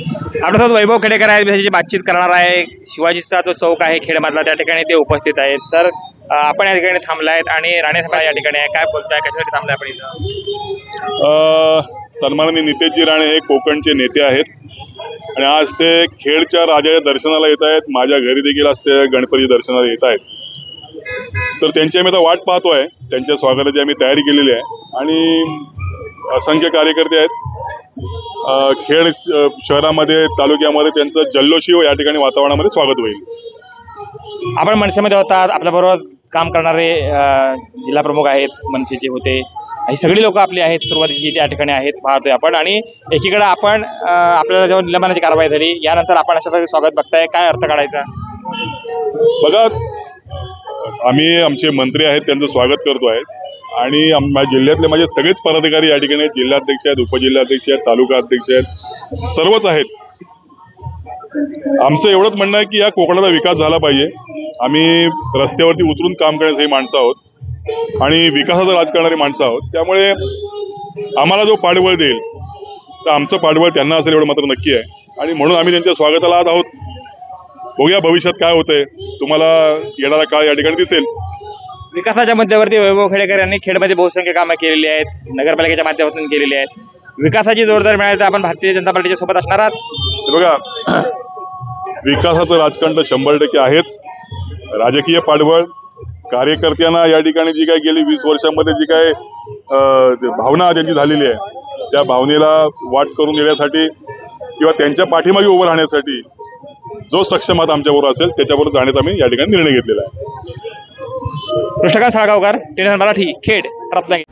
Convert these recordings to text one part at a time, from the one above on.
आपल्यासोबत वैभव खेडेकर आहेत, त्याची बातचीत करणार आहे। शिवाजीचा जो चौक आहे खेडमधला त्या ठिकाणी ते उपस्थित आहेत। सर आपण या ठिकाणी थांबलायत आणि राणेसाहेब या ठिकाणी आहे, काय बोलताय, कशासाठी थांबलाय आपण इथं? सन्माननीय नितेशजी राणे हे कोकणचे नेते आहेत आणि आज ते खेडच्या राजाच्या दर्शनाला येत आहेत। माझ्या घरी देखील आज ते गणपती दर्शनाला येत आहेत। तर त्यांची आम्ही आता वाट पाहतोय, त्यांच्या स्वागताची आम्ही तयारी केलेली आहे आणि असंख्य कार्यकर्ते आहेत। खेड शहरामध्ये तालुक्यामध्ये त्यांचं जल्लोषी या ठिकाणी वातावरणामध्ये स्वागत होईल। आपण मनसेमध्ये होता, आपल्याबरोबर काम करणारे जिल्हा प्रमुख आहेत, मनसेचे होते, ही सगळी लोक आपली आहेत, सुरुवातीची त्या ठिकाणी आहेत पाहतोय आपण। आणि एकीकडे आपण आपल्याला जेव्हा निलंबनाची कारवाई झाली यानंतर आपण अशा प्रकारे स्वागत बघताय, काय अर्थ काढायचा? बघा, आम्ही आमचे मंत्री आहेत त्यांचं स्वागत करतोय आणि जिल्ह्यातले माझे सगळेच पदाधिकारी या ठिकाणी जिल्हाध्यक्ष आहेत, उपजिल्हाध्यक्ष आहेत, तालुका अध्यक्ष आहेत, सर्वच आहेत। आमचं एवढंच म्हणणं आहे की या कोकणाचा विकास झाला पाहिजे। आम्ही रस्त्यावरती उतरून काम करण्याची माणसं आहोत आणि विकासाचं राज करणारी माणसं आहोत, त्यामुळे आम्हाला जो पाठबळ देईल तर आमचं पाठबळ त्यांना असेल एवढं मात्र नक्की आहे आणि म्हणून आम्ही त्यांच्या स्वागताला आज आहोत। बघूया भविष्यात काय होतंय, तुम्हाला येणारा काळ या ठिकाणी दिसेल। विकासाच्या मुद्द्यावरती वैभव खेडेकर यांनी खेडमध्ये बहुसंख्य कामं केलेली आहेत, नगरपालिकेच्या माध्यमातून केलेली आहेत। विकासाची जोरदार मिळाली तर आपण भारतीय जनता पार्टीच्या सोबत असणार आहात? बघा, विकासाचं राजकारण तर 100% आहेच। राजकीय पाठबळ कार्यकर्त्यांना या ठिकाणी जी काय गेली 20 वर्षांमध्ये जी काय भावना त्यांची झालेली आहे त्या भावनेला वाट करून देण्यासाठी किंवा त्यांच्या पाठीमागे उभं राहण्यासाठी जो सक्षम हात आमच्याबरोबर असेल त्याच्याबरोबर जाण्याचा आम्ही या ठिकाणी निर्णय घेतलेला आहे। कृष्णकांत साळगावकर, टीएन मराठी, खेड, रत्नागिरी।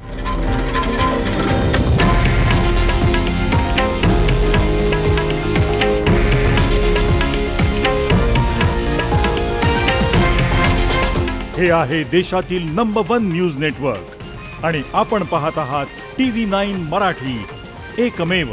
हे आहे देशातील नंबर 1 न्यूज नेटवर्क आणि आपण पाहत आहात TV9 मराठी, एकमेव।